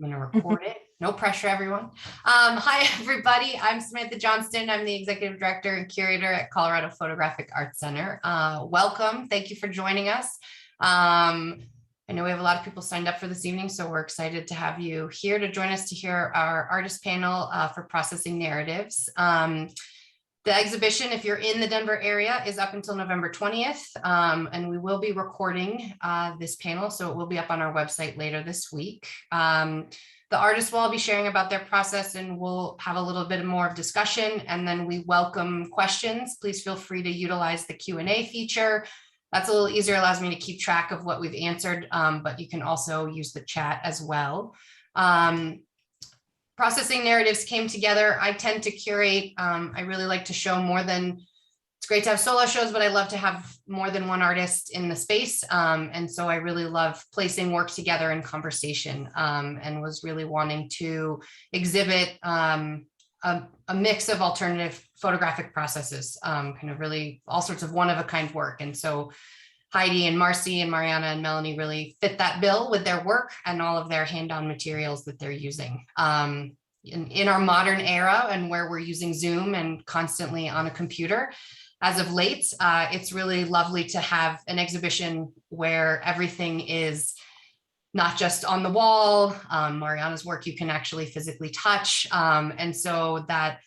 I'm going to record it. No pressure, everyone. Hi, everybody. I'm Samantha Johnston. I'm the Executive Director and Curator at Colorado Photographic Arts Center. Welcome. Thank you for joining us. I know we have a lot of people signed up for this evening, so we're excited to have you here to join us to hear our artist panel for processing narratives. The exhibition, if you're in the Denver area, is up until November 20th, and we will be recording this panel, so it will be up on our website later this week. The artists will all be sharing about their process, and we'll have a little bit more of discussion, and then we welcome questions. Please feel free to utilize the Q&A feature. That's a little easier, allows me to keep track of what we've answered, but you can also use the chat as well. Processing narratives came together. I tend to curate. I really like to show more than, it's great to have solo shows, but I love to have more than one artist in the space. And so I really love placing work together in conversation, and was really wanting to exhibit a mix of alternative photographic processes, kind of really all sorts of one-of-a-kind work. And so Heidi and Marcy and Mariana and Melanie really fit that bill with their work and all of their hand-on materials that they're using. In our modern era and where we're using Zoom and constantly on a computer, as of late, it's really lovely to have an exhibition where everything is not just on the wall. Mariana's work you can actually physically touch. And so that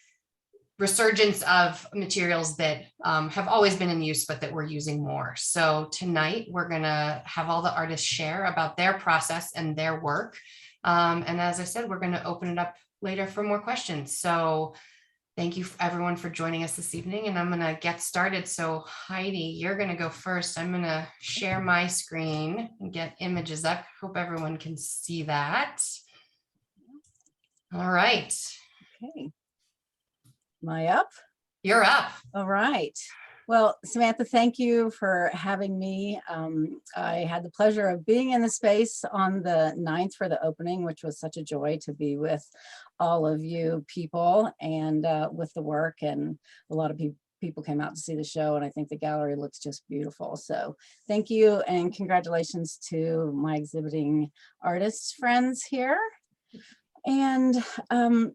resurgence of materials that have always been in use, but that we're using more. So tonight we're gonna have all the artists share about their process and their work. And as I said, we're gonna open it up later for more questions. So thank you everyone for joining us this evening, and I'm gonna get started. So Heidi, you're gonna go first. I'm gonna share my screen and get images up. Hope everyone can see that. All right. Okay. Am I up? You're up. All right. Well, Samantha, thank you for having me. I had the pleasure of being in the space on the 9th for the opening, which was such a joy to be with all of you people and with the work. And a lot of people came out to see the show, and I think the gallery looks just beautiful. So thank you, and congratulations to my exhibiting artists friends here. And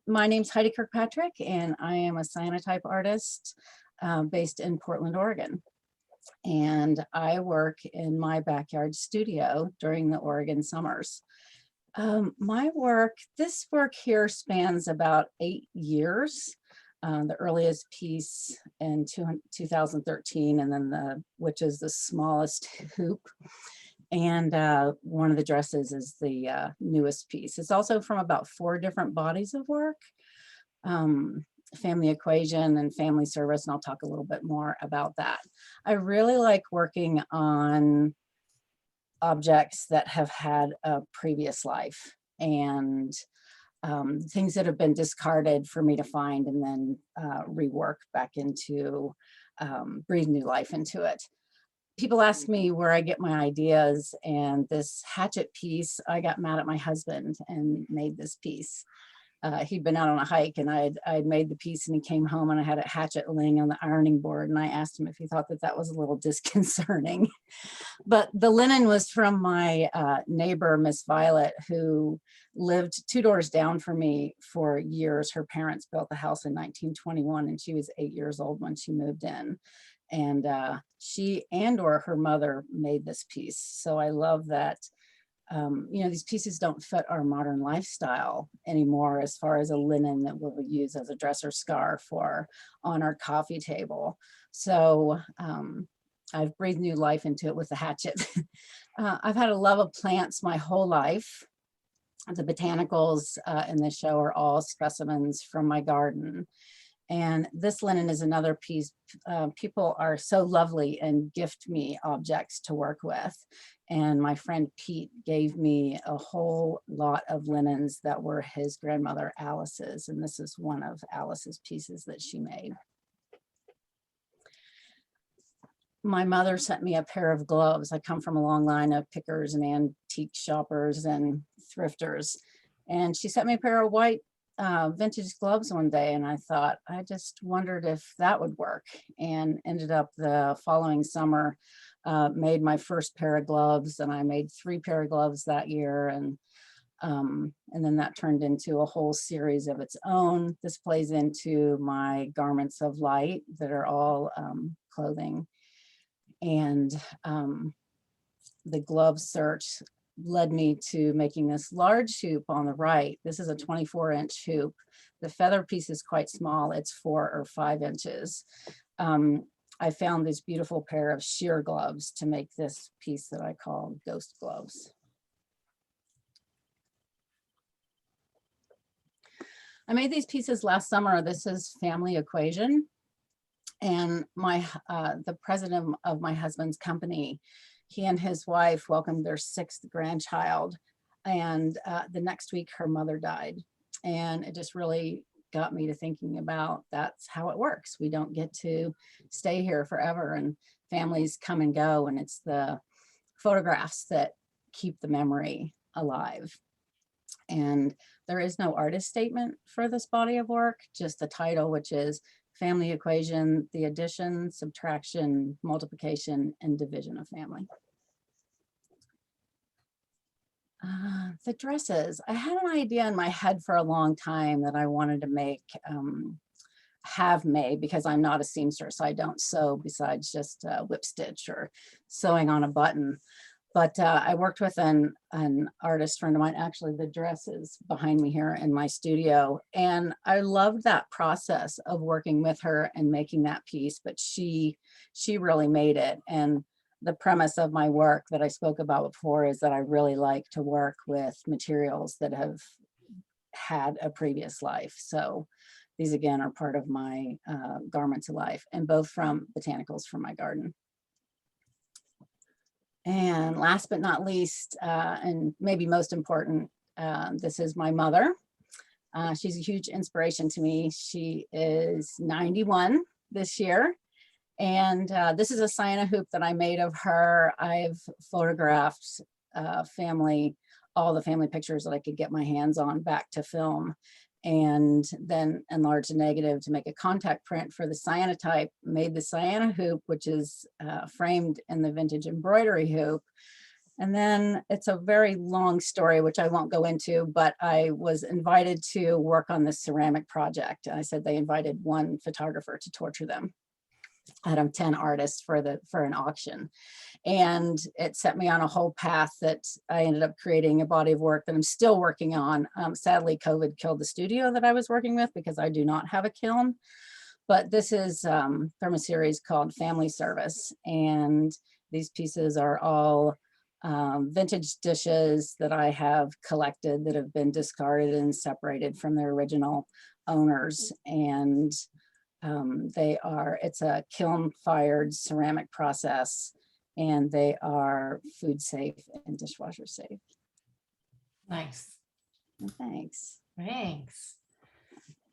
my name's Heidi Kirkpatrick, and I am a cyanotype artist based in Portland, Oregon. And I work in my backyard studio during the Oregon summers. This work here spans about 8 years. The earliest piece in 2013, and then which is the smallest hoop. And one of the dresses is the newest piece. It's also from about 4 different bodies of work, family equation and family service, and I'll talk a little bit more about that. I really like working on objects that have had a previous life, and things that have been discarded for me to find and then rework back into, breathe new life into it. People ask me where I get my ideas, and this hatchet piece, I got mad at my husband and made this piece. He'd been out on a hike, and I'd made the piece, and he came home and I had a hatchet laying on the ironing board, and I asked him if he thought that was a little disconcerting. But the linen was from my neighbor, Miss Violet, who lived 2 doors down from me for years. Her parents built the house in 1921, and she was 8 years old when she moved in. And she or her mother made this piece. So I love that, you know, these pieces don't fit our modern lifestyle anymore as far as a linen that we'll use as a dress or scarf or on our coffee table. So I've breathed new life into it with the hatchet. I've had a love of plants my whole life. The botanicals in this show are all specimens from my garden. And this linen is another piece. People are so lovely and gift me objects to work with. And my friend Pete gave me a whole lot of linens that were his grandmother Alice's. And this is one of Alice's pieces that she made. My mother sent me a pair of gloves. I come from a long line of pickers and antique shoppers and thrifters. And she sent me a pair of white vintage gloves one day, and I thought, I just wondered if that would work, and ended up the following summer made my first pair of gloves, and I made 3 pair of gloves that year. And And then that turned into a whole series of its own. This plays into my garments of light that are all clothing. And the glove search led me to making this large hoop on the right. This is a 24-inch hoop. The feather piece is quite small. It's 4 or 5 inches. I found this beautiful pair of sheer gloves to make this piece that I call ghost gloves. I made these pieces last summer. This is Family Equation. And the president of my husband's company, he and his wife welcomed their 6th grandchild. And the next week, her mother died. And it just really got me to thinking about that's how it works. We don't get to stay here forever, and families come and go, and it's the photographs that keep the memory alive. And there is no artist statement for this body of work, just the title, which is Family Equation, the addition, subtraction, multiplication, and division of family. The dresses, I had an idea in my head for a long time that I wanted to make, have made, because I'm not a seamstress. I don't sew besides just whip stitch or sewing on a button. But I worked with an artist friend of mine. Actually, the dress is behind me here in my studio. And I loved that process of working with her and making that piece, but she really made it. And the premise of my work that I spoke about before is that I really like to work with materials that have had a previous life. So these again are part of my garments of life, and both from botanicals from my garden. And last but not least, and maybe most important, this is my mother. She's a huge inspiration to me. She is 91 this year. And this is a Sienna hoop that I made of her. I've photographed all the family pictures that I could get my hands on back to film, and then enlarged a negative to make a contact print for the Sienna type, made the Sienna hoop, which is framed in the vintage embroidery hoop. And then it's a very long story, which I won't go into, but I was invited to work on this ceramic project. I said they invited one photographer to torture them out of 10 artists for an auction. And it set me on a whole path that I ended up creating a body of work that I'm still working on. Sadly, COVID killed the studio that I was working with because I do not have a kiln. But this is from a series called Family Service. And these pieces are all vintage dishes that I have collected that have been discarded and separated from their original owners. And it's a kiln fired ceramic process, and they are food safe and dishwasher safe. Nice. Thanks. Thanks.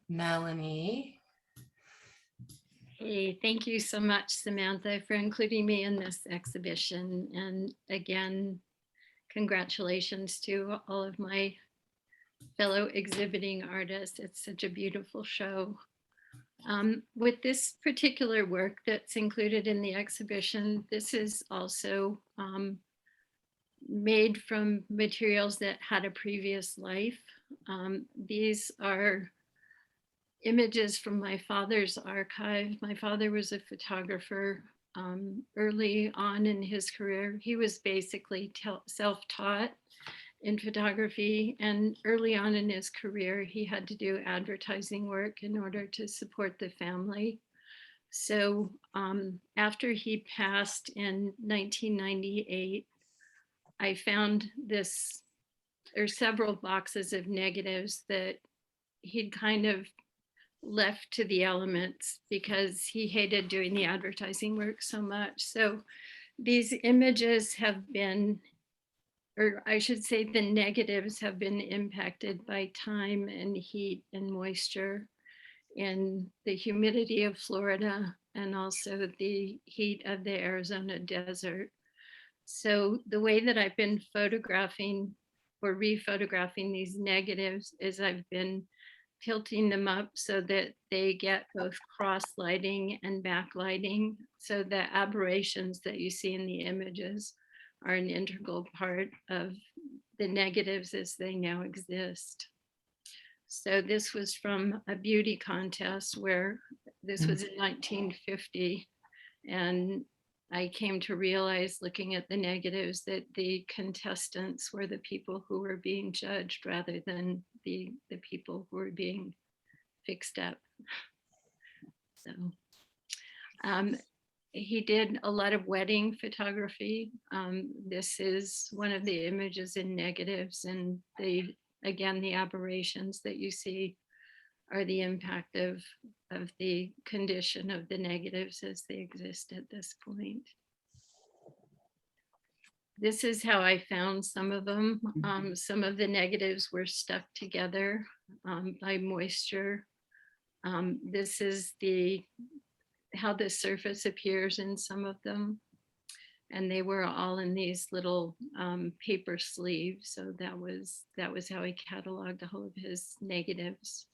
Melanie. Hey, thank you so much, Samantha, for including me in this exhibition. And again, congratulations to all of my fellow exhibiting artists. It's such a beautiful show. With this particular work that's included in the exhibition, this is also made from materials that had a previous life. These are images from my father's archive. My father was a photographer early on in his career. He was basically self-taught in photography, and early on in his career he had to do advertising work in order to support the family. So after he passed in 1998, I found several boxes of negatives that he'd kind of left to the elements because he hated doing the advertising work so much. So these images have been, or I should say the negatives have been impacted by time and heat and moisture and the humidity of Florida and also the heat of the Arizona desert. So the way that I've been photographing or rephotographing these negatives is I've been tilting them up so that they get both cross lighting and backlighting. So the aberrations that you see in the images are an integral part of the negatives as they now exist. So this was from a beauty contest where this was in 1950. And I came to realize, looking at the negatives, that the contestants were the people who were being judged rather than the people who were being fixed up. So he did a lot of wedding photography. This is one of the images in negatives, and again, the aberrations that you see are the impact of the condition of the negatives as they exist at this point. This is how I found some of them. Some of the negatives were stuck together by moisture. This is how the surface appears in some of them. And they were all in these little paper sleeves. So that was how he cataloged the whole of his negatives.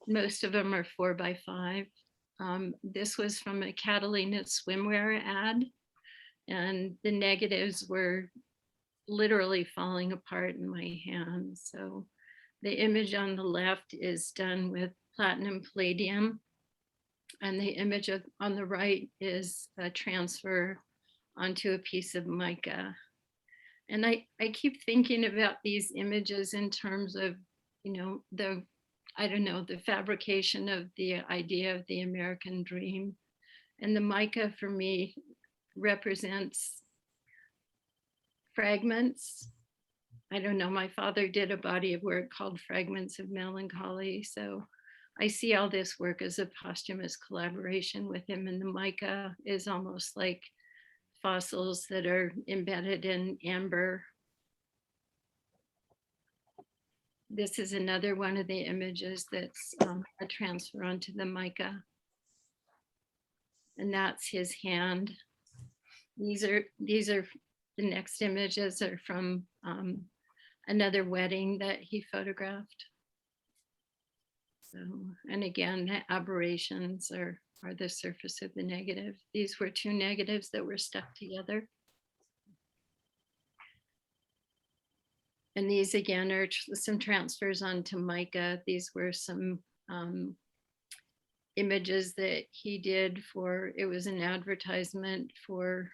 Most of them are 4x5. This was from a Catalina swimwear ad, and the negatives were literally falling apart in my hands. So the image on the left is done with platinum palladium, and the image on the right is a transfer onto a piece of mica. And I keep thinking about these images in terms of, the fabrication of the idea of the American dream. And the mica for me represents fragments. I don't know, my father did a body of work called Fragments of Melancholy. So I see all this work as a posthumous collaboration with him. And the mica is almost like fossils that are embedded in amber. This is another one of the images that's a transfer onto the mica. And that's his hand. These are the next images are from another wedding that he photographed. So, and again, the aberrations are the surface of the negative. These were two negatives that were stuck together. And these again are some transfers onto mica. These were some images that he did it was an advertisement for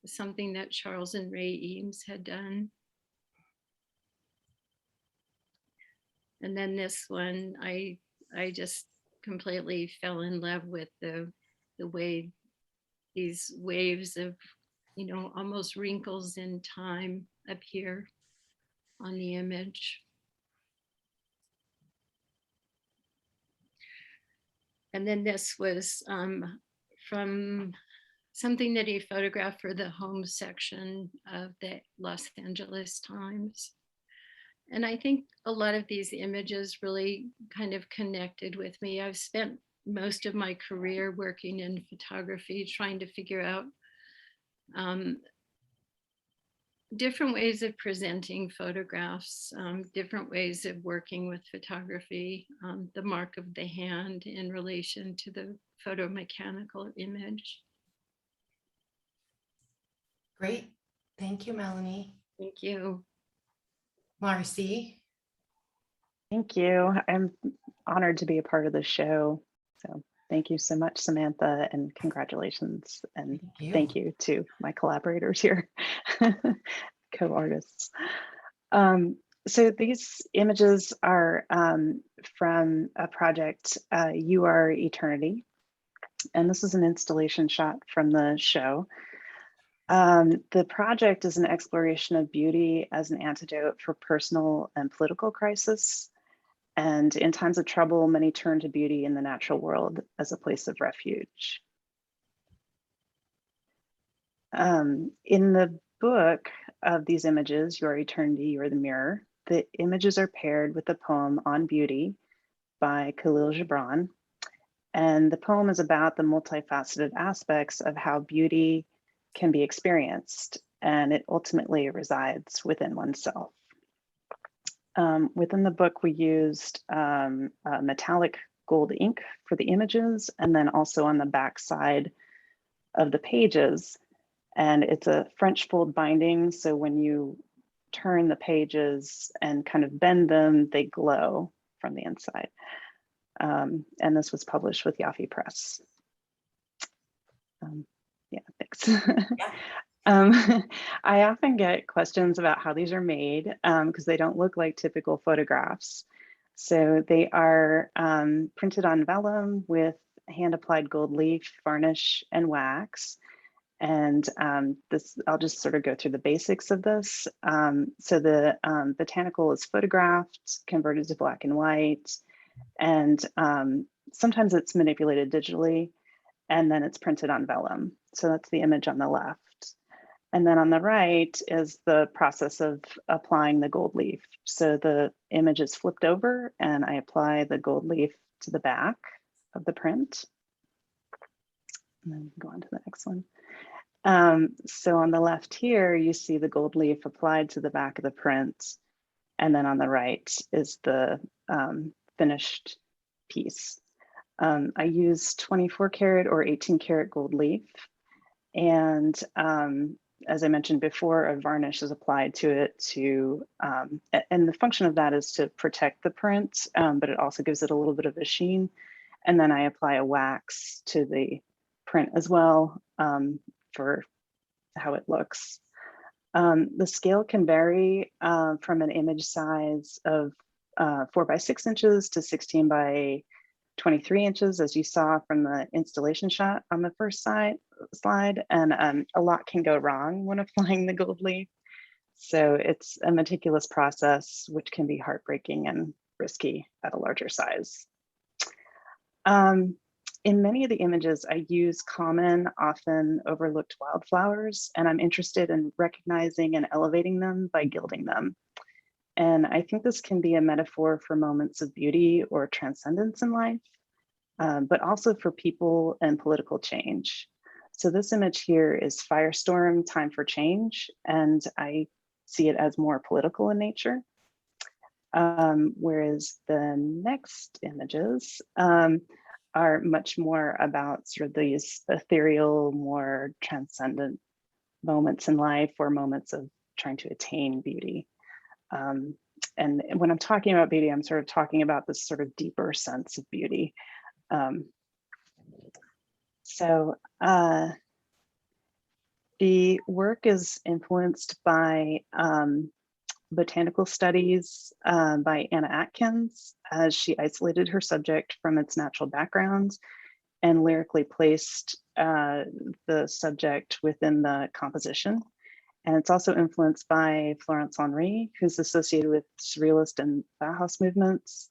something that Charles and Ray Eames had done. And then this one, I just completely fell in love with the way these waves of, almost wrinkles in time appear on the image. And then this was from something that he photographed for the home section of the Los Angeles Times. And I think a lot of these images really kind of connected with me. I've spent most of my career working in photography, trying to figure out different ways of presenting photographs, different ways of working with photography, the mark of the hand in relation to the photomechanical image. Great. Thank you, Melanie. Thank you. Marcy. Thank you. I'm honored to be a part of the show. So thank you so much, Samantha, and congratulations. And thank you to my collaborators here, co-artists. So these images are from a project, You Are Eternity. And this is an installation shot from the show. The project is an exploration of beauty as an antidote for personal and political crisis. And in times of trouble, many turn to beauty in the natural world as a place of refuge. In the book of these images, Your Eternity, You're the Mirror, the images are paired with a poem on beauty by Khalil Gibran. And the poem is about the multifaceted aspects of how beauty can be experienced, and it ultimately resides within oneself. Within the book, we used metallic gold ink for the images, and then also on the back side of the pages. And it's a French fold binding, so when you turn the pages and kind of bend them, they glow from the inside. And this was published with Yaffe Press. Yeah, thanks. Yeah. I often get questions about how these are made because they don't look like typical photographs. So they are printed on vellum with hand-applied gold leaf, varnish, and wax. And this, I'll just sort of go through the basics of this. So the botanical is photographed, converted to black and white, and sometimes it's manipulated digitally, and then it's printed on vellum. So that's the image on the left. And then on the right is the process of applying the gold leaf. So the image is flipped over and I apply the gold leaf to the back of the print. And then go on to the next one. So on the left here, you see the gold leaf applied to the back of the print. And then on the right is the finished piece. I use 24 karat or 18 karat gold leaf. And as I mentioned before, a varnish is applied to it to, and the function of that is to protect the print, but it also gives it a little bit of a sheen. And then I apply a wax to the print as well for how it looks. The scale can vary from an image size of 4 by 6 inches to 16 by 23 inches, as you saw from the installation shot on the first slide. And a lot can go wrong when applying the gold leaf. So it's a meticulous process, which can be heartbreaking and risky at a larger size. In many of the images, I use common, often overlooked wildflowers, and I'm interested in recognizing and elevating them by gilding them. And I think this can be a metaphor for moments of beauty or transcendence in life, but also for people and political change. So this image here is Firestorm, Time for Change, and I see it as more political in nature. Whereas the next images are much more about sort of these ethereal, more transcendent moments in life or moments of trying to attain beauty. And when I'm talking about beauty, I'm sort of talking about this sort of deeper sense of beauty. The work is influenced by botanical studies by Anna Atkins, as she isolated her subject from its natural background and lyrically placed the subject within the composition. And it's also influenced by Florence Henry, who's associated with Surrealist and Bauhaus movements.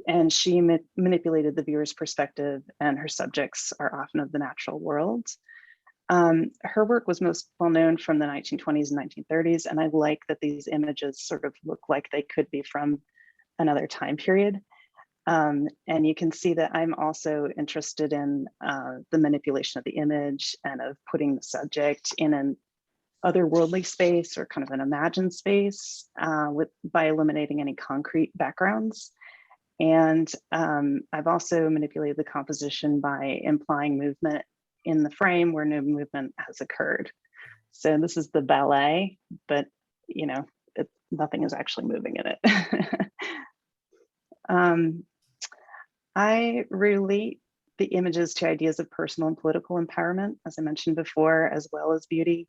And she manipulated the viewer's perspective, and her subjects are often of the natural world. Her work was most well known from the 1920s and 1930s, and I like that these images sort of look like they could be from another time period. And you can see that I'm also interested in the manipulation of the image and of putting the subject in an otherworldly space or kind of an imagined space by eliminating any concrete backgrounds. And I've also manipulated the composition by implying movement in the frame where no movement has occurred. So this is the ballet, but you know, nothing is actually moving in it. I relate the images to ideas of personal and political empowerment, as I mentioned before, as well as beauty.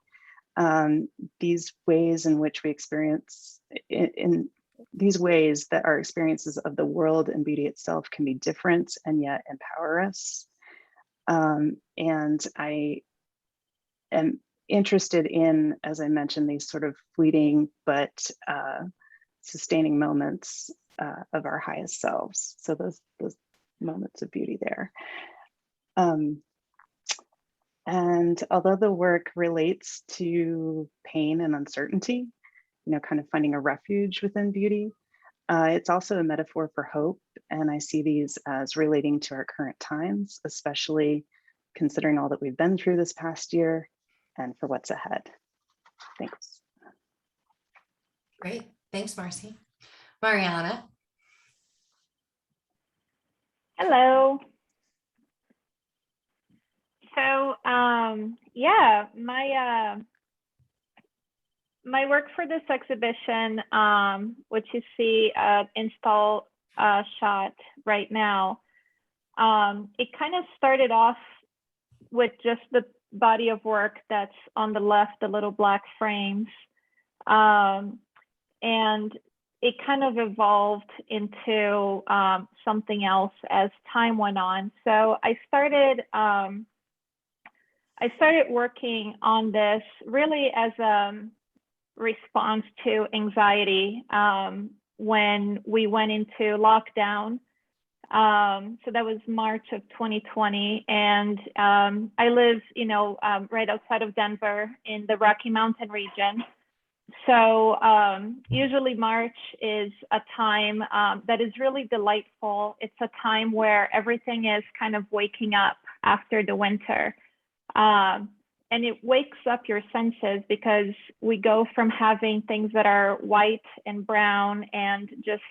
These ways in which we experience, in these ways that our experiences of the world and beauty itself can be different and yet empower us. And I am interested in, as I mentioned, these sort of fleeting but sustaining moments of our highest selves. So those moments of beauty there. And although the work relates to pain and uncertainty, you know, kind of finding a refuge within beauty, it's also a metaphor for hope. And I see these as relating to our current times, especially considering all that we've been through this past year and for what's ahead. Thanks. Great. Thanks, Marcy. Mariana. Hello. So, yeah, my my work for this exhibition, which you see install shot right now, it kind of started off with just the body of work that's on the left, the little black frames. And it kind of evolved into something else as time went on. So I started working on this really as a response to anxiety when we went into lockdown. So that was March of 2020, and I live, right outside of Denver in the Rocky Mountain region. So usually March is a time that is really delightful. It's a time where everything is kind of waking up after the winter. And it wakes up your senses because we go from having things that are white and brown and just,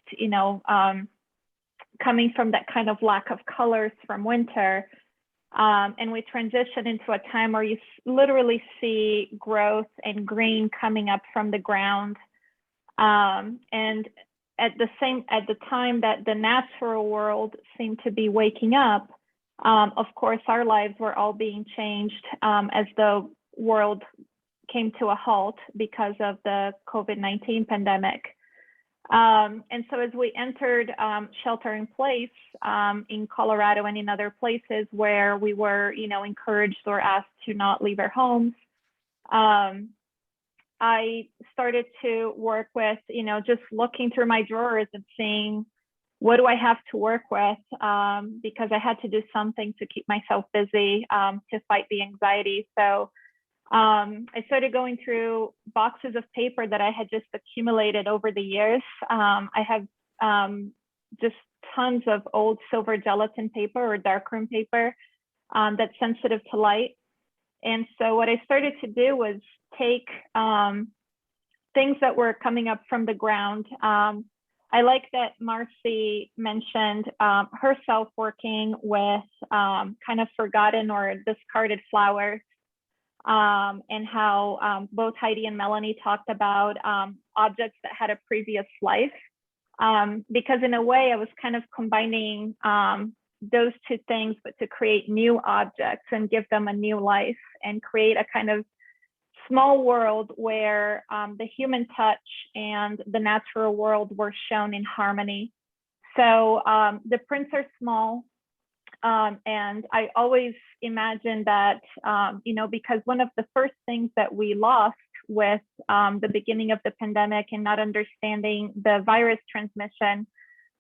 coming from that kind of lack of colors from winter. And we transition into a time where you literally see growth and green coming up from the ground. And at the time that the natural world seemed to be waking up, of course, our lives were all being changed as the world came to a halt because of the COVID-19 pandemic. And so as we entered shelter in place in Colorado and in other places where we were, encouraged or asked to not leave our homes, I started to work with, just looking through my drawers and seeing what do I have to work with, because I had to do something to keep myself busy to fight the anxiety. So I started going through boxes of paper that I had just accumulated over the years. I have just tons of old silver gelatin paper or darkroom paper that's sensitive to light. And so what I started to do was take things that were coming up from the ground. I like that Marcy mentioned herself working with kind of forgotten or discarded flowers, and how both Heidi and Melanie talked about objects that had a previous life. Because in a way, I was kind of combining those two things, but to create new objects and give them a new life and create a kind of small world where the human touch and the natural world were shown in harmony. So the prints are small, and I always imagine that, because one of the first things that we lost with the beginning of the pandemic and not understanding the virus transmission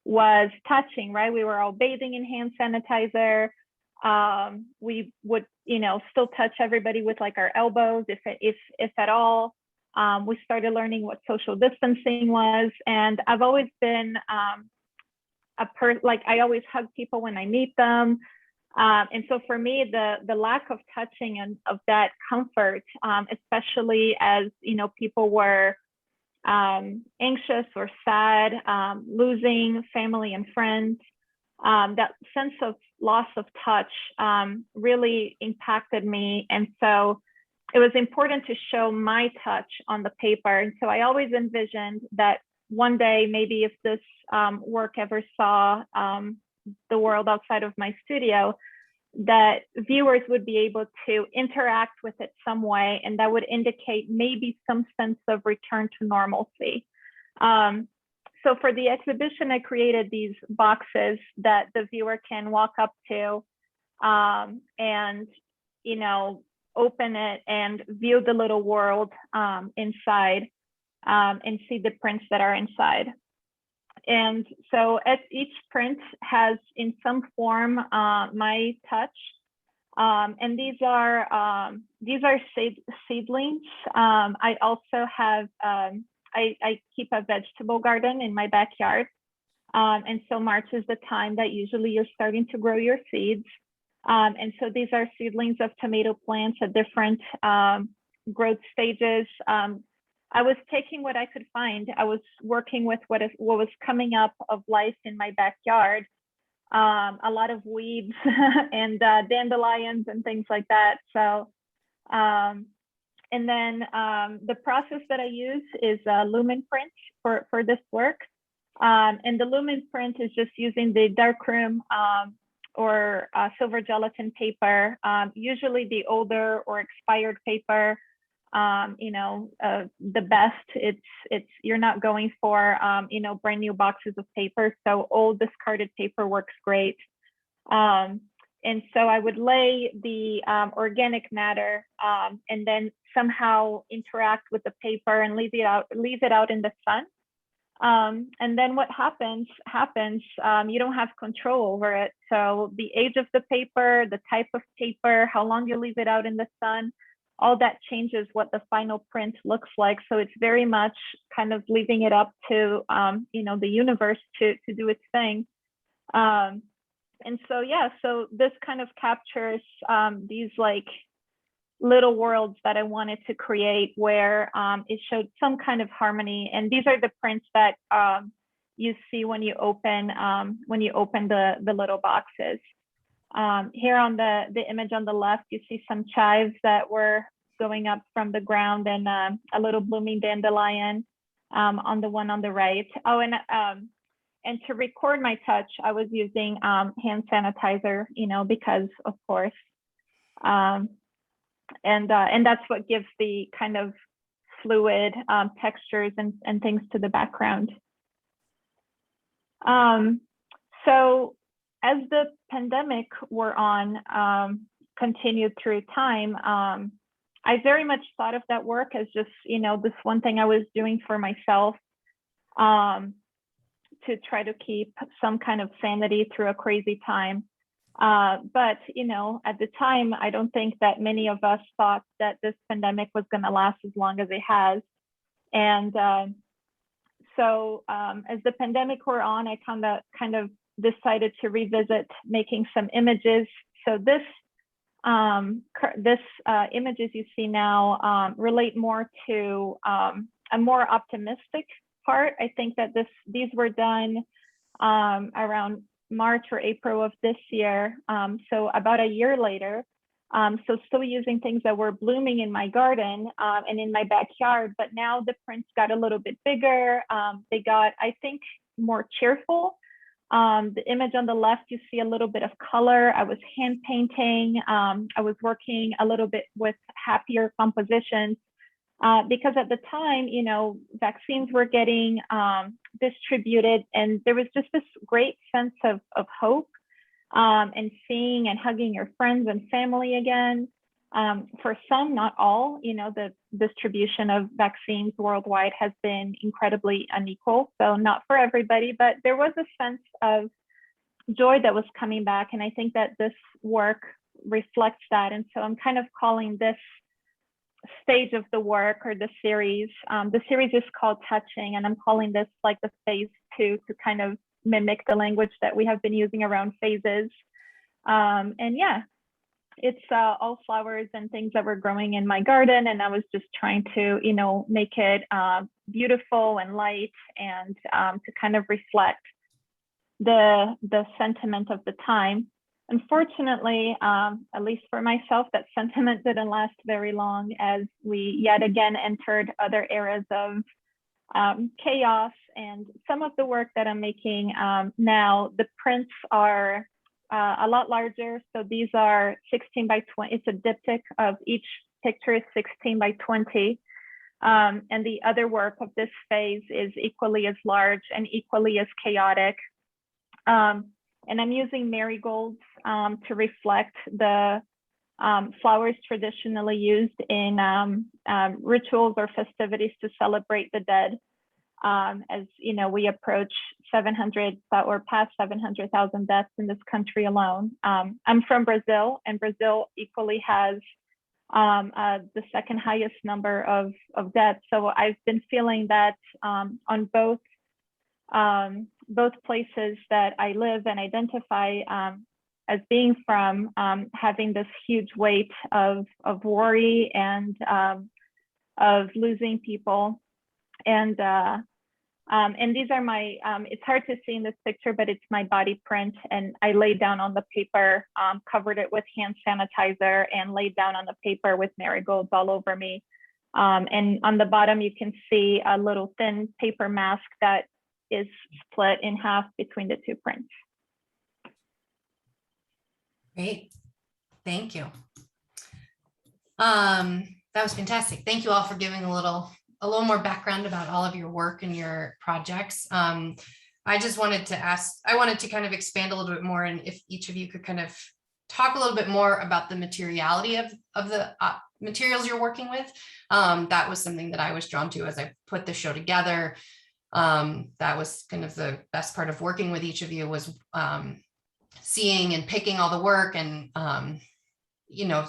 was touching, right? We were all bathing in hand sanitizer. We would, still touch everybody with like our elbows, if at all. We started learning what social distancing was, and I've always been I always hug people when I meet them, and so for me, the lack of touching and of that comfort, especially as people were anxious or sad, losing family and friends. That sense of loss of touch really impacted me. And so it was important to show my touch on the paper. And so I always envisioned that one day, maybe if this work ever saw the world outside of my studio, that viewers would be able to interact with it some way, and that would indicate maybe some sense of return to normalcy. So for the exhibition, I created these boxes that the viewer can walk up to and, open it and view the little world inside and see the prints that are inside. And so each print has in some form my touch. And these are seedlings. I also have, I keep a vegetable garden in my backyard. And so March is the time that usually you're starting to grow your seeds. And so these are seedlings of tomato plants at different growth stages. I was taking what I could find. I was working with what was coming up of life in my backyard. A lot of weeds and dandelions and things like that. So And then the process that I use is lumen print for this work. And the lumen print is just using the darkroom or silver gelatin paper, usually the older or expired paper. The best, you're not going for, brand new boxes of paper. So old discarded paper works great. And so I would lay the organic matter and then somehow interact with the paper and leave it out in the sun. And then what happens, you don't have control over it. So the age of the paper, the type of paper, how long you leave it out in the sun, all that changes what the final print looks like. So it's very much kind of leaving it up to, the universe to do its thing. And so, yeah, so this kind of captures these like little worlds that I wanted to create where it showed some kind of harmony. And these are the prints that you see when you open the little boxes. Here on the image on the left, you see some chives that were going up from the ground and a little blooming dandelion on the one on the right. Oh, and to record my touch, I was using hand sanitizer, because of course, and that's what gives the kind of fluid textures and things to the background. So as the pandemic wore on, continued through time, I very much thought of that work as just, this one thing I was doing for myself to try to keep some kind of sanity through a crazy time. But, at the time, I don't think that many of us thought that this pandemic was going to last as long as it has. And so as the pandemic wore on, I kind of decided to revisit making some images. So this images you see now relate more to a more optimistic part. I think that these were done around March or April of this year. So about a year later. So still using things that were blooming in my garden and in my backyard, but now the prints got a little bit bigger. They got, I think, more cheerful. The image on the left, you see a little bit of color. I was hand painting. I was working a little bit with happier compositions because at the time, vaccines were getting distributed, and there was just this great sense of hope and seeing and hugging your friends and family again. For some, not all, the distribution of vaccines worldwide has been incredibly unequal. So not for everybody, but there was a sense of joy that was coming back. And I think that this work reflects that. And so I'm kind of calling this stage of the work, or the series is called Touching, and I'm calling this like the phase 2 to kind of mimic the language that we have been using around phases. And yeah, it's all flowers and things that were growing in my garden, and I was just trying to make it beautiful and light, and to kind of reflect the sentiment of the time. Unfortunately, at least for myself, that sentiment didn't last very long, as we yet again entered other eras of chaos. And some of the work that I'm making now, the prints are a lot larger. So these are 16 by 20. It's a diptych of each picture is 16 by 20. And the other work of this phase is equally as large and equally as chaotic. And I'm using marigolds to reflect the flowers traditionally used in rituals or festivities to celebrate the dead. As we approach 700 or past 700,000 deaths in this country alone. I'm from Brazil, and Brazil equally has the second highest number of deaths. So I've been feeling that on both places that I live and identify as being from, having this huge weight of worry and of losing people. And these are my, it's hard to see in this picture, but it's my body print. And I laid down on the paper, covered it with hand sanitizer, and laid down on the paper with marigolds all over me. And on the bottom, you can see a little thin paper mask that is split in half between the two prints. Great. Thank you. That was fantastic. Thank you all for giving a little more background about all of your work and your projects. I just wanted to ask, I wanted to kind of expand a little bit more, and if each of you could kind of talk a little bit more about the materiality of the materials you're working with. That was something that I was drawn to as I put the show together. That was kind of the best part of working with each of you, was seeing and picking all the work, and you know,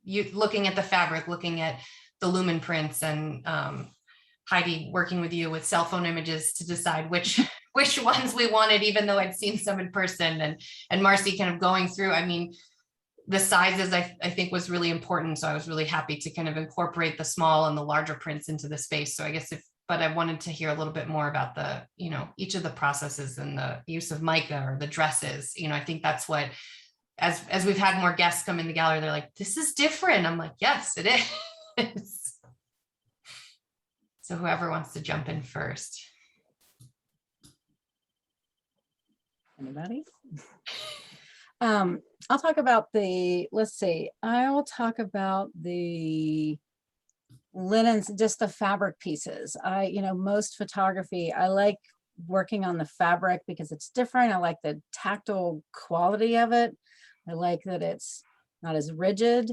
you looking at the fabric, looking at the lumen prints, and Heidi working with you with cell phone images to decide which ones we wanted, even though I'd seen some in person, and Marcy kind of going through. I mean, the sizes I think was really important. So I was really happy to kind of incorporate the small and the larger prints into the space. So I guess but I wanted to hear a little bit more about the, you know, each of the processes and the use of mica or the dresses. You know, I think that's what, as we've had more guests come in the gallery, they're like, this is different. I'm like, yes, it is. So whoever wants to jump in first. Anybody? I'll talk about let's see, I will talk about the linens, just the fabric pieces. You know, most photography, I like working on the fabric because it's different. I like the tactile quality of it. I like that it's not as rigid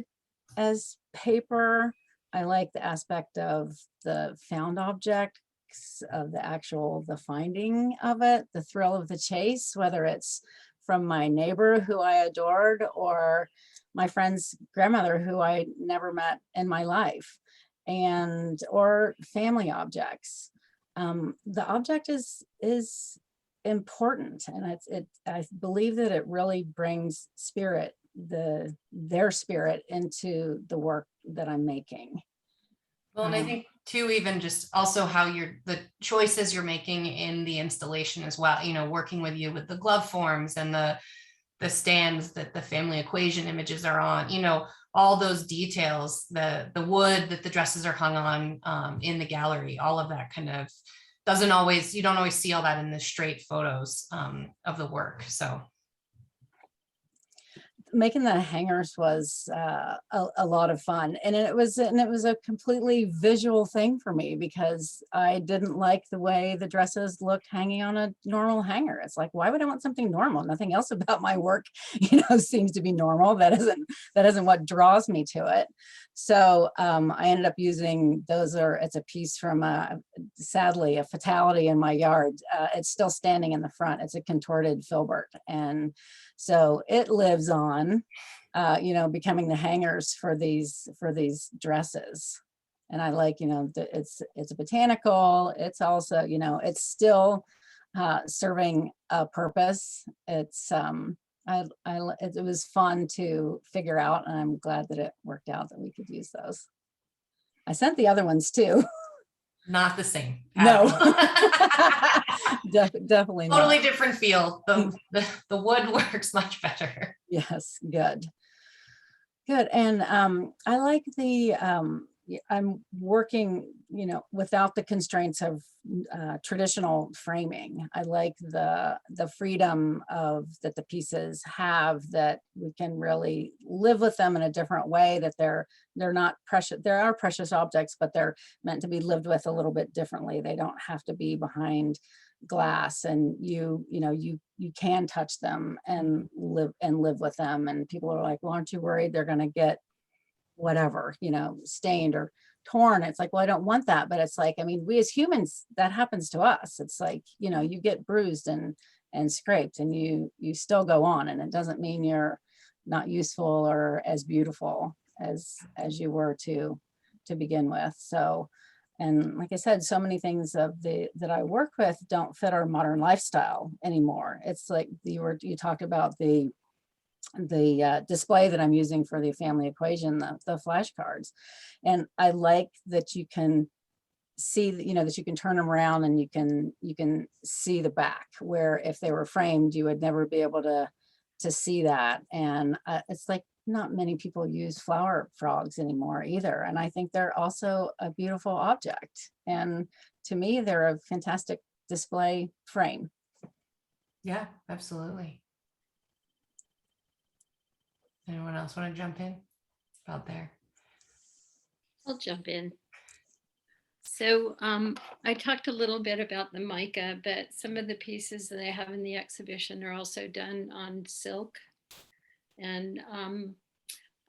as paper. I like the aspect of the found objects, of the finding of it, the thrill of the chase, whether it's from my neighbor who I adored or my friend's grandmother who I never met in my life, or family objects. The object is important, and I believe that it really brings their spirit into the work that I'm making. Well, and I think too, even just also how the choices you're making in the installation as well, you know, working with you with the glove forms and the stands that the family equation images are on, you know, all those details, the wood that the dresses are hung on in the gallery, all of that kind of you don't always see all that in the straight photos of the work. So making the hangers was a lot of fun, and it was a completely visual thing for me because I didn't like the way the dresses looked hanging on a normal hanger. It's like, why would I want something normal? Nothing else about my work, you know, seems to be normal. That isn't what draws me to it. So I ended up using it's a piece from sadly a fatality in my yard. It's still standing in the front. It's a contorted filbert, and so it lives on, you know, becoming the hangers for these dresses. And I like, you know, it's a botanical. It's also, you know, it's still serving a purpose. It's it was fun to figure out, and I'm glad that it worked out that we could use those. I sent the other ones too. not the same. No, definitely not. Totally different feel. The wood works much better. Yes, good. And I like I'm working, you know, without the constraints of traditional framing. I like the freedom that the pieces have, that we can really live with them in a different way, that they're not precious. There are precious objects, but they're meant to be lived with a little bit differently. They don't have to be behind glass, and you can touch them and live with them. And people are like, well, aren't you worried they're going to get whatever, you know, stained or torn? It's like, well, I don't want that. But it's like, I mean, we as humans, that happens to us. It's like, you know, you get bruised and scraped, and you still go on, and it doesn't mean you're not useful or as beautiful as you were to begin with. So, and like I said, so many things that I work with don't fit our modern lifestyle anymore. It's like you talked about the display that I'm using for the family equation, the flashcards. And I like that you can see, you know, that you can turn them around and you can see the back, where if they were framed, you would never be able to see that. And it's like, not many people use flower frogs anymore either. And I think they're also a beautiful object. And to me, they're a fantastic display frame. Yeah, absolutely. Anyone else want to jump in out there? I'll jump in. So I talked a little bit about the mica, but some of the pieces that I have in the exhibition are also done on silk. And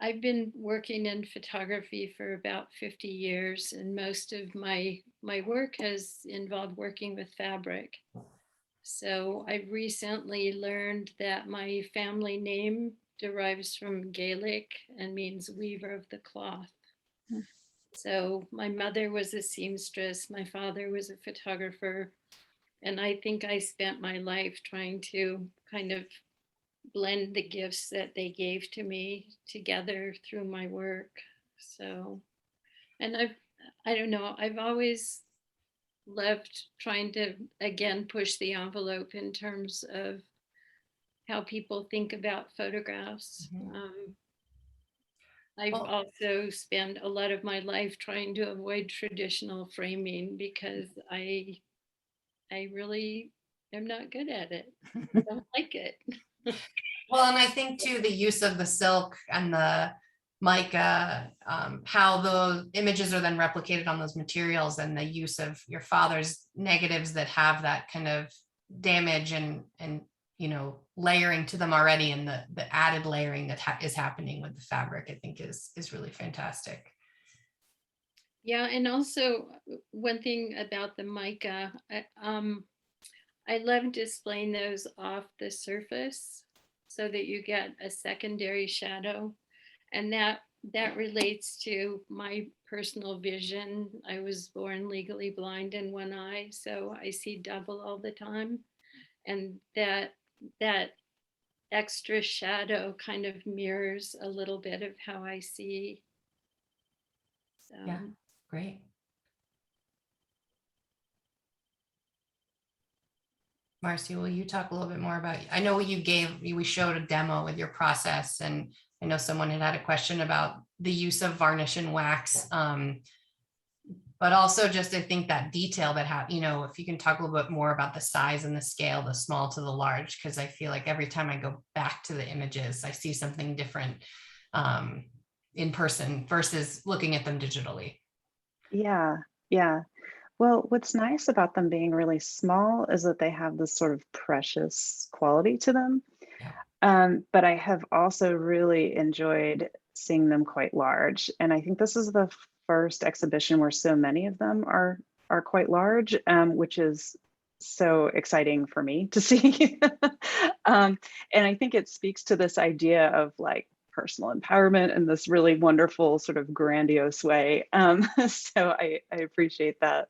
I've been working in photography for about 50 years, and most of my work has involved working with fabric. So I recently learned that my family name derives from Gaelic and means weaver of the cloth. So my mother was a seamstress, my father was a photographer, and I think I spent my life trying to kind of blend the gifts that they gave to me together through my work. So, and I don't know, I've always loved trying to, again, push the envelope in terms of how people think about photographs. I've Well- also spent a lot of my life trying to avoid traditional framing because I really am not good at it. I don't like it. Well, and I think too, the use of the silk and the mica, how those images are then replicated on those materials, and the use of your father's negatives that have that kind of damage and you know, layering to them already, and the added layering that is happening with the fabric, I think is really fantastic. Yeah, and also one thing about the mica, I love displaying those off the surface so that you get a secondary shadow, and that relates to my personal vision. I was born legally blind in one eye, so I see double all the time, and that extra shadow kind of mirrors a little bit of how I see. So. Yeah, great. Marcy, will you talk a little bit more about, I know we showed a demo with your process, and I know someone had a question about the use of varnish and wax. But also just, I think that detail that you know, if you can talk a little bit more about the size and the scale, the small to the large, because I feel like every time I go back to the images, I see something different in person versus looking at them digitally. Yeah, yeah. Well, what's nice about them being really small is that they have this sort of precious quality to them. Yeah. But I have also really enjoyed seeing them quite large. And I think this is the first exhibition where so many of them are quite large, which is so exciting for me to see. And I think it speaks to this idea of like personal empowerment in this really wonderful sort of grandiose way. So I appreciate that.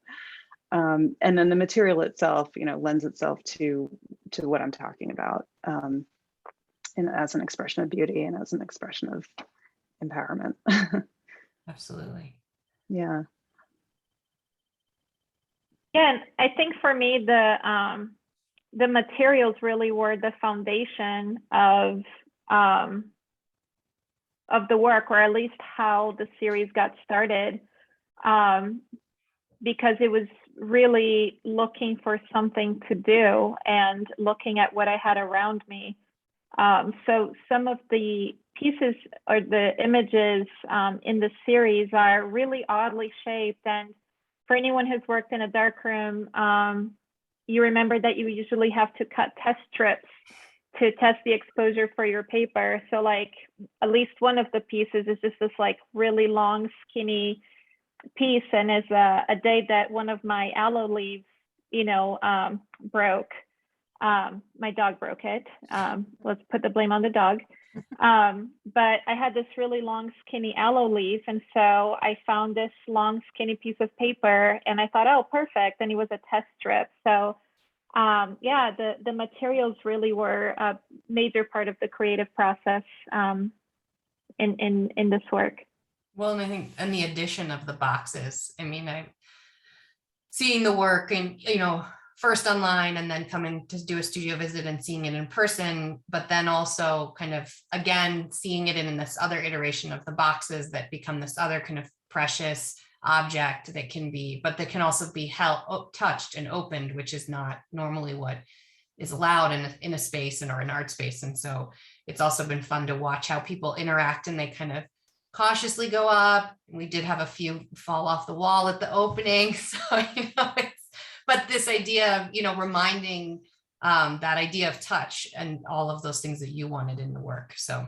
And then the material itself, you know, lends itself to what I'm talking about, and as an expression of beauty and as an expression of empowerment. Absolutely. Yeah. Yeah, and I think for me, the materials really were the foundation of the work, or at least how the series got started, because it was really looking for something to do and looking at what I had around me. So some of the pieces or the images in the series are really oddly shaped. And for anyone who's worked in a darkroom, you remember that you usually have to cut test strips to test the exposure for your paper. So like at least one of the pieces is just this like really long, skinny piece. And is a day that one of my aloe leaves, you know, broke. My dog broke it. Let's put the blame on the dog. But I had this really long, skinny aloe leaf. And so I found this long, skinny piece of paper and I thought, oh, perfect. And it was a test strip. So yeah, the materials really were a major part of the creative process in this work. Well, and I think, and the addition of the boxes, I mean, I'm seeing the work and, you know, first online and then coming to do a studio visit and seeing it in person, but then also kind of, again, seeing it in this other iteration of the boxes that become this other kind of precious object that can be, but that can also be held, touched and opened, which is not normally what is allowed in a space or an art space. And so it's also been fun to watch how people interact, and they kind of cautiously go up. We did have a few fall off the wall at the opening. So, but this idea of, reminding that idea of touch and all of those things that you wanted in the work. So,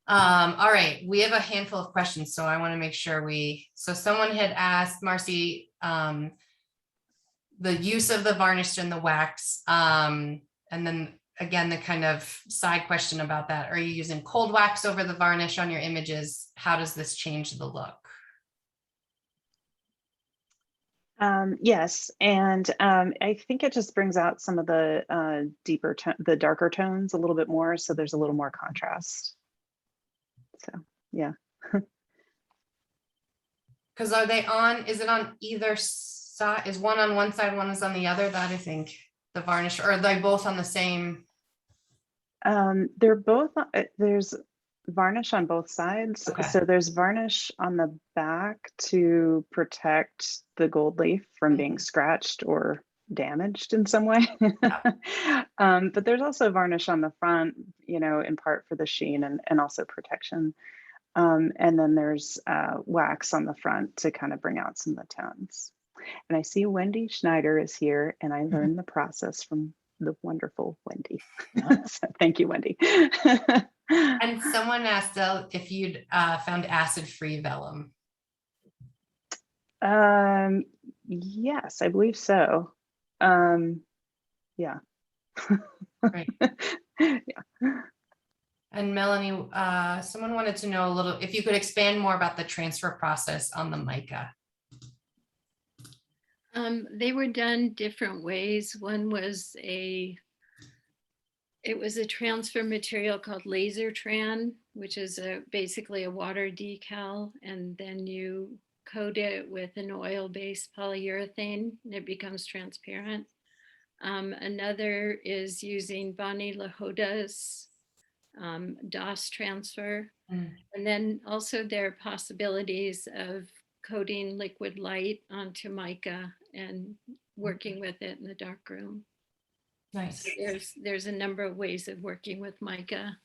all right, we have a handful of questions. So I want to make sure so someone had asked Marcy, the use of the varnish and the wax. And then again, the kind of side question about that, are you using cold wax over the varnish on your images? How does this change the look? Yes, and I think it just brings out some of the the darker tones a little bit more, so there's a little more contrast. So, yeah. Because is it on either side? Is one on one side, one is on the other? That I think the varnish, or are they both on the same? They're both, there's varnish on both sides. Okay. So there's varnish on the back to protect the gold leaf from being scratched or damaged in some way. But there's also varnish on the front, in part for the sheen and also protection. And then there's wax on the front to kind of bring out some of the tones. And I see Wendy Schneider is here, and I learned the process from the wonderful Wendy. So thank you, Wendy. And someone asked if you'd found acid-free vellum. Yes, I believe so. Yeah. Right. Yeah. And Melanie, someone wanted to know if you could expand more about the transfer process on the mica. They were done different ways. One was it was a transfer material called laser tran, which is basically a water decal, and then you coat it with an oil-based polyurethane and it becomes transparent. Another is using Bani Lahoda's DOS transfer. And then also there are possibilities of coating liquid light onto mica and working with it in the darkroom. Nice. So there's a number of ways of working with mica.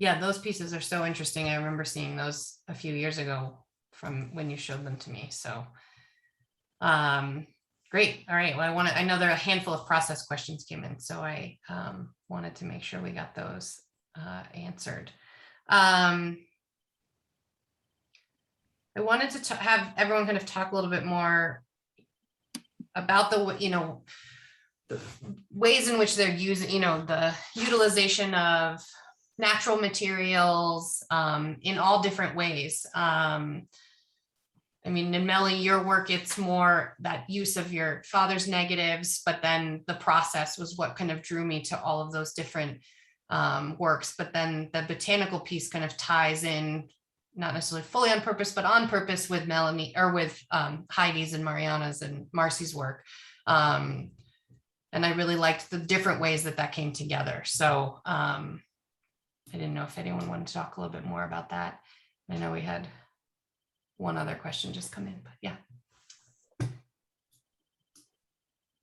Yeah, those pieces are so interesting. I remember seeing those a few years ago from when you showed them to me. So great. All right. Well, I know there are a handful of process questions came in, so I wanted to make sure we got those answered. I wanted to have everyone kind of talk a little bit more about the ways in which they're using, the utilization of natural materials in all different ways. I mean, in Melly, your work, it's more that use of your father's negatives, but then the process was what kind of drew me to all of those different works. But then the botanical piece kind of ties in, not necessarily fully on purpose, but on purpose with Melanie or with Heidi's and Mariana's and Marcy's work. And I really liked the different ways that came together. So I didn't know if anyone wanted to talk a little bit more about that. I know we had one other question just come in, but yeah.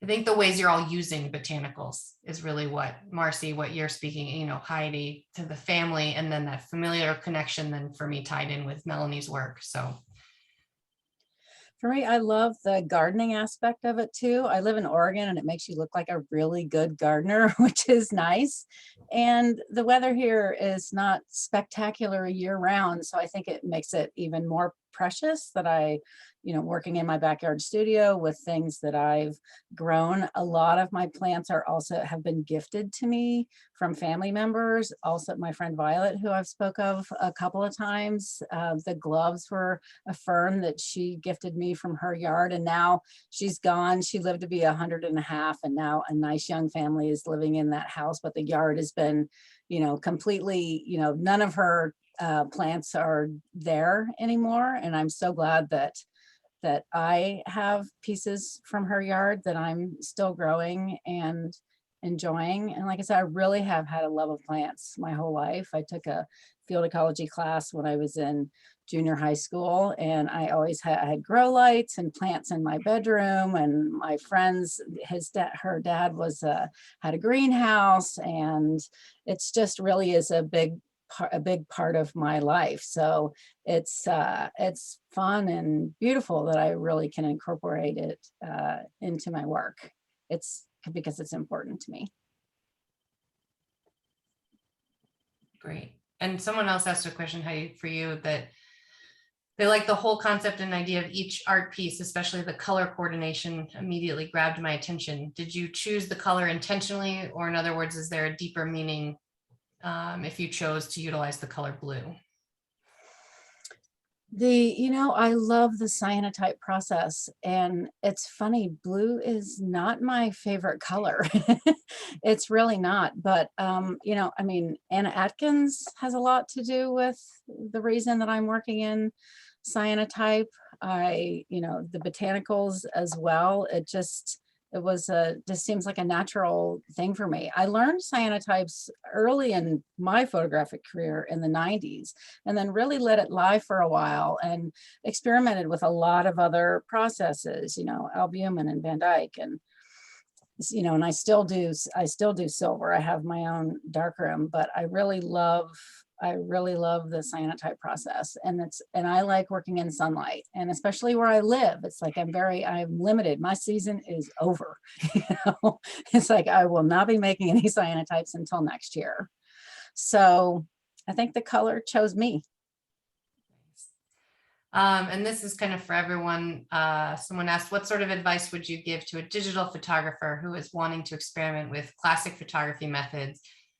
I think the ways you're all using botanicals is really what, Marcy, what you're speaking, Heidi, to the family, and then that familiar connection then for me tied in with Melanie's work. So for me, I love the gardening aspect of it too. I live in Oregon and it makes you look like a really good gardener, which is nice. And the weather here is not spectacular year round. So I think it makes it even more precious that I, working in my backyard studio with things that I've grown. A lot of my plants have been gifted to me from family members. Also my friend Violet, who I've spoke of a couple of times, the gloves were a fern that she gifted me from her yard. And now she's gone. She lived to be 100.5. And now a nice young family is living in that house, but the yard has been, completely, none of her plants are there anymore. And I'm so glad that that I have pieces from her yard that I'm still growing and enjoying. And like I said, I really have had a love of plants my whole life. I took a field ecology class when I was in junior high school, and I always had grow lights and plants in my bedroom. And my friends, her dad was had a greenhouse, and it's just really is a big part of my life. So it's fun and beautiful that I really can incorporate it into my work. It's because it's important to me. Great. And someone else asked a question, Heidi, for you, that they like the whole concept and idea of each art piece, especially the color coordination immediately grabbed my attention. Did you choose the color intentionally, or in other words, is there a deeper meaning if you chose to utilize the color blue? I love the cyanotype process, and it's funny, blue is not my favorite color. It's really not, but I mean, Anna Atkins has a lot to do with the reason that I'm working in cyanotype. The botanicals as well. Just seems like a natural thing for me. I learned cyanotypes early in my photographic career in the 90s, and then really let it lie for a while and experimented with a lot of other processes, albumin and Van Dyke, and and I still do silver. I have my own darkroom, but I really love the cyanotype process, and I like working in sunlight, and especially where I live, it's like I'm limited. My season is over. It's like I will not be making any cyanotypes until next year. So I think the color chose me. And this is kind of for everyone. Someone asked, what sort of advice would you give to a digital photographer who is wanting to experiment with classic photography methods,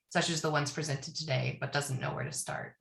such as the ones presented today, but doesn't know where to start?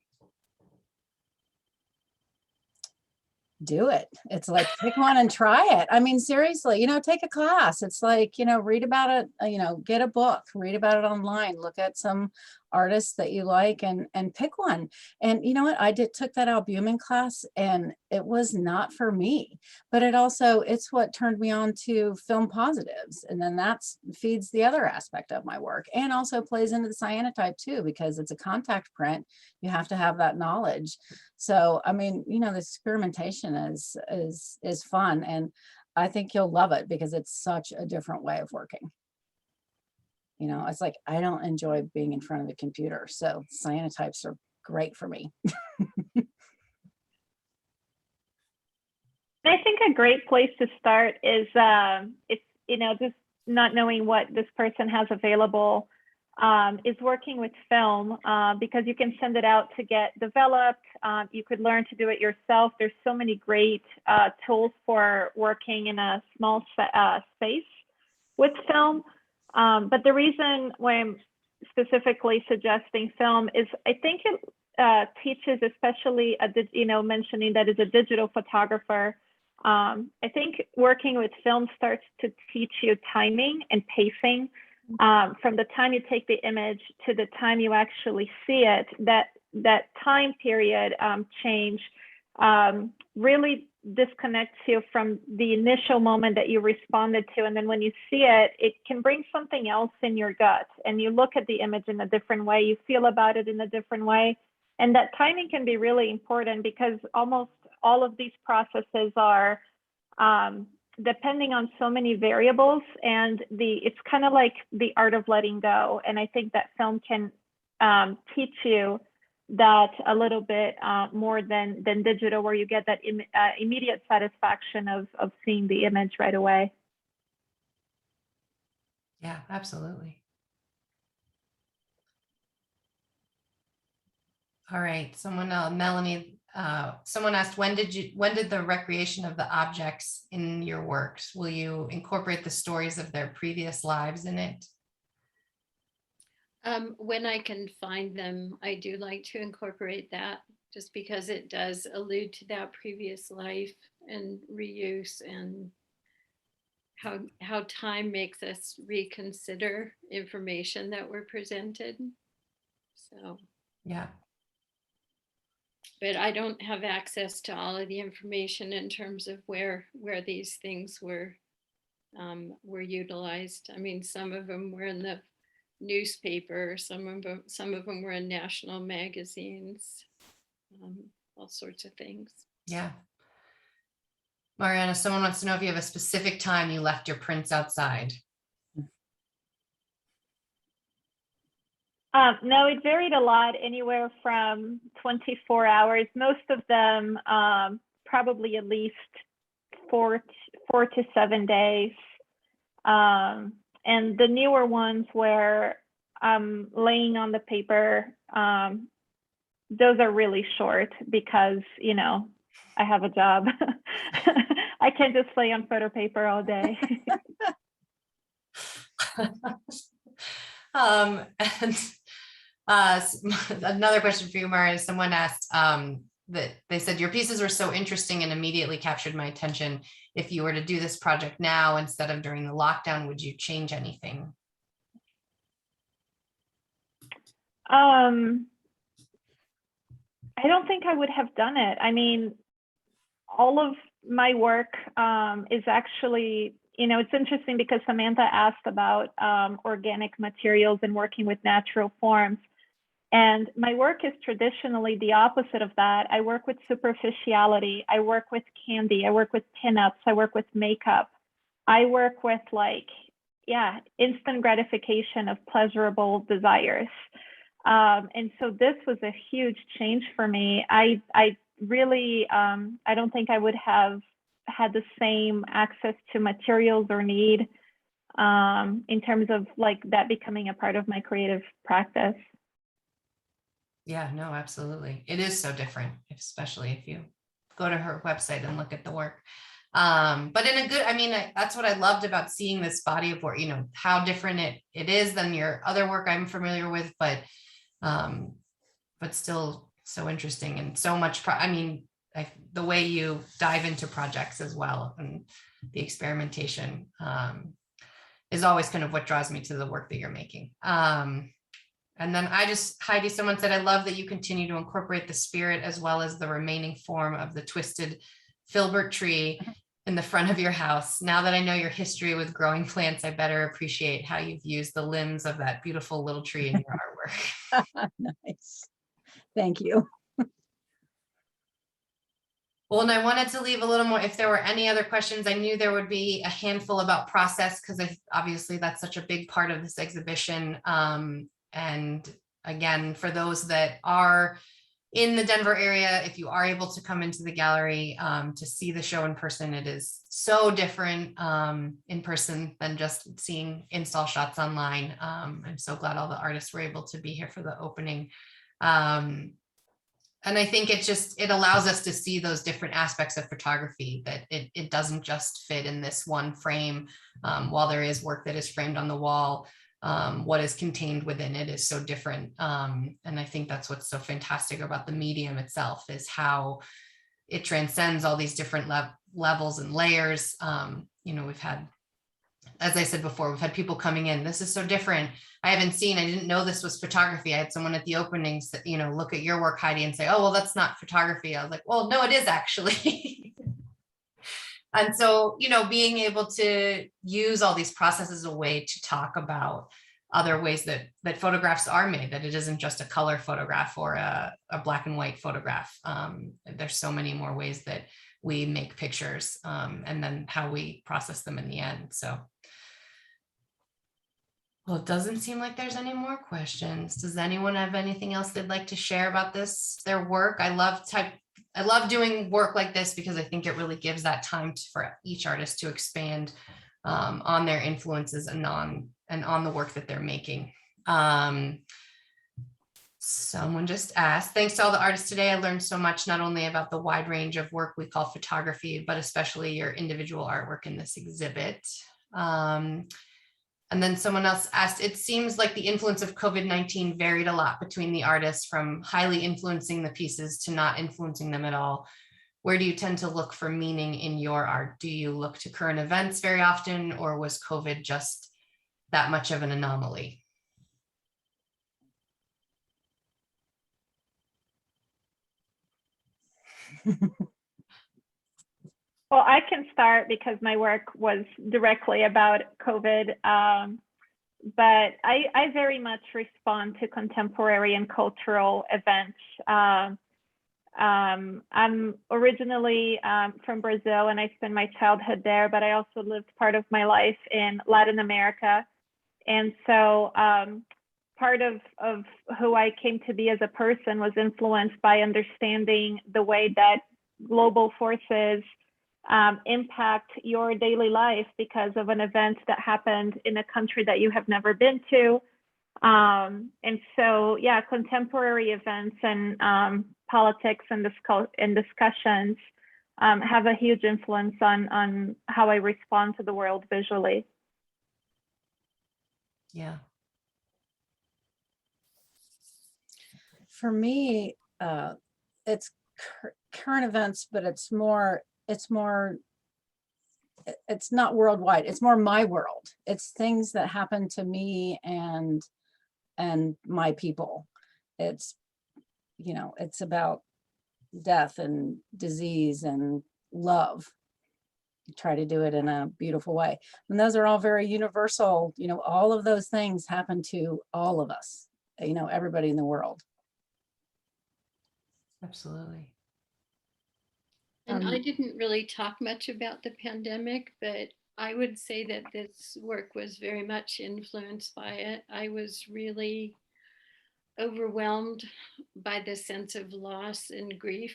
Do it. It's like, pick one and try it. I mean, seriously, take a class. It's like, read about it, get a book, read about it online, look at some artists that you like, and pick one. And you know what? took that albumin class, and it was not for me, but it's what turned me on to film positives. And then that feeds the other aspect of my work, and also plays into the cyanotype too, because it's a contact print. You have to have that knowledge. So, I mean, the experimentation is fun, and I think you'll love it because it's such a different way of working. It's like, I don't enjoy being in front of a computer, so cyanotypes are great for me. I think a great place to start is just not knowing what this person has available, is working with film, because you can send it out to get developed. You could learn to do it yourself. There's so many great tools for working in a small space with film. But the reason why I'm specifically suggesting film is I think it teaches, especially mentioning that as a digital photographer, I think working with film starts to teach you timing and pacing. From the time you take the image to the time you actually see it, that time period change really disconnects you from the initial moment that you responded to. And then when you see it, it can bring something else in your gut, and you look at the image in a different way, you feel about it in a different way. And that timing can be really important, because almost all of these processes are depending on so many variables, and it's kind of like the art of letting go. And I think that film can teach you that a little bit more than digital, where you get that immediate satisfaction of seeing the image right away. Yeah, absolutely. All right, Melanie, someone asked, when did the recreation of the objects in your works, will you incorporate the stories of their previous lives in it? When I can find them, I do like to incorporate that, just because it does allude to that previous life and reuse, and how time makes us reconsider information that we're presented. So yeah, but I don't have access to all of the information in terms of where these things were utilized. I mean, some of them were in the newspaper, some of them were in national magazines, all sorts of things. Yeah. Mariana, someone wants to know if you have a specific time you left your prints outside. No, it varied a lot, anywhere from 24 hours. Most of them probably at least 4 to 7 days. And the newer ones where I'm laying on the paper, those are really short because, you know, I have a job. I can't just lay on photo paper all day. And another question for you, Maria. Someone asked that they said your pieces were so interesting and immediately captured my attention. If you were to do this project now instead of during the lockdown, would you change anything? I don't think I would have done it. I mean, all of my work is actually, you know, it's interesting because Samantha asked about organic materials and working with natural forms. And my work is traditionally the opposite of that. I work with superficiality. I work with candy. I work with pinups. I work with makeup. I work with instant gratification of pleasurable desires. And so this was a huge change for me. I really, I don't think I would have had the same access to materials or need in terms of like that becoming a part of my creative practice. Yeah, no, absolutely. It is so different, especially if you go to her website and look at the work. But in a good, I mean, that's what I loved about seeing this body of work, you know, how different it is than your other work I'm familiar with, but still so interesting and so much, the way you dive into projects as well and the experimentation is always kind of what draws me to the work that you're making. And then Heidi, someone said, I love that you continue to incorporate the spirit as well as the remaining form of the twisted filbert tree in the front of your house. Now that I know your history with growing plants, I better appreciate how you've used the limbs of that beautiful little tree in your artwork. Nice. Thank you. Well, and I wanted to leave a little more, if there were any other questions. I knew there would be a handful about process because obviously that's such a big part of this exhibition. And again, for those that are in the Denver area, if you are able to come into the gallery to see the show in person, it is so different in person than just seeing install shots online. I'm so glad all the artists were able to be here for the opening. And I think it allows us to see those different aspects of photography, that it doesn't just fit in this one frame. While there is work that is framed on the wall, what is contained within it is so different. And I think that's what's so fantastic about the medium itself, is how it transcends all these different levels and layers. You know, we've had, as I said before, we've had people coming in, this is so different. I didn't know this was photography. I had someone at the opening, you know, look at your work, Heidi, and say, oh, well, that's not photography. I was like, well, no, it is actually. And so, you know, being able to use all these processes as a way to talk about other ways that photographs are made, that it isn't just a color photograph or a black and white photograph. There's so many more ways that we make pictures, and then how we process them in the end. So, well, it doesn't seem like there's any more questions. Does anyone have anything else they'd like to share about their work? I love doing work like this because I think it really gives that time for each artist to expand on their influences and on the work that they're making. Someone just asked, thanks to all the artists today, I learned so much, not only about the wide range of work we call photography, but especially your individual artwork in this exhibit. And then someone else asked, it seems like the influence of COVID-19 varied a lot between the artists, from highly influencing the pieces to not influencing them at all. Where do you tend to look for meaning in your art? Do you look to current events very often, or was COVID just that much of an anomaly? Well, I can start because my work was directly about COVID. But I very much respond to contemporary and cultural events. I'm originally from Brazil, and I spent my childhood there, but I also lived part of my life in Latin America. And so part of who I came to be as a person was influenced by understanding the way that global forces impact your daily life because of an event that happened in a country that you have never been to. And so, yeah, contemporary events and politics and discussions have a huge influence on how I respond to the world visually. Yeah. For me, it's current events, but it's not worldwide. It's more my world. It's things that happen to me and my people. It's, it's about death and disease and love. Try to do it in a beautiful way. And those are all very universal. All of those things happen to all of us, everybody in the world. Absolutely. And I didn't really talk much about the pandemic, but I would say that this work was very much influenced by it. I was really overwhelmed by the sense of loss and grief.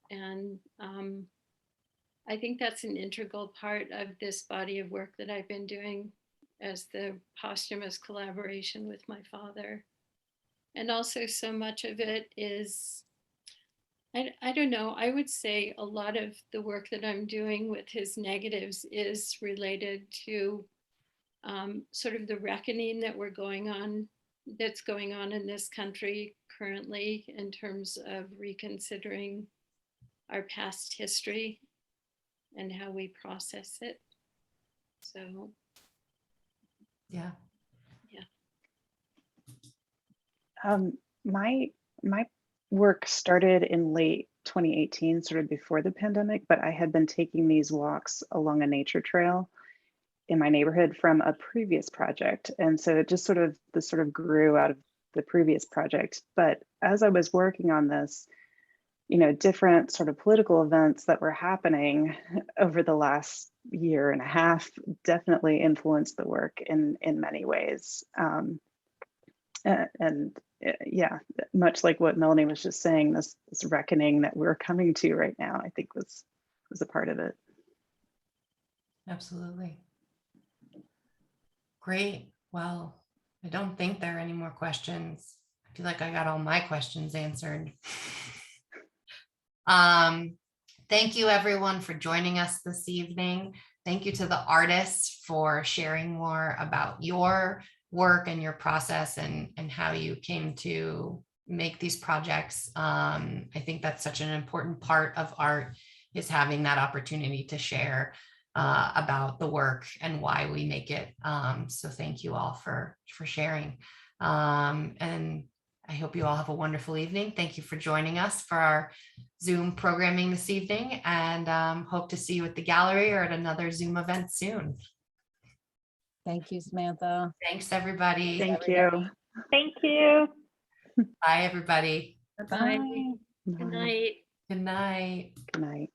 And I think that's an integral part of this body of work that I've been doing as the posthumous collaboration with my father. And also so much of it is, I don't know, I would say a lot of the work that I'm doing with his negatives is related to sort of the reckoning that's going on in this country currently in terms of reconsidering our past history and how we process it. So, Yeah. My work started in late 2018, sort of before the pandemic, but I had been taking these walks along a nature trail in my neighborhood from a previous project. And so it just sort of grew out of the previous project. But as I was working on this, different sort of political events that were happening over the last year and a half definitely influenced the work in many ways. Yeah, much like what Melanie was just saying, this reckoning that we're coming to right now, I think was a part of it. Absolutely. Great. Well, I don't think there are any more questions. I feel like I got all my questions answered. Thank you everyone for joining us this evening. Thank you to the artists for sharing more about your work and your process and how you came to make these projects. I think that's such an important part of art, is having that opportunity to share about the work and why we make it. So thank you all for sharing. And I hope you all have a wonderful evening. Thank you for joining us for our Zoom programming this evening, and hope to see you at the gallery or at another Zoom event soon. Thank you, Samantha. Thanks, everybody. Thank you. Thank you. Bye, everybody. Bye. Good night. Good night. Good night.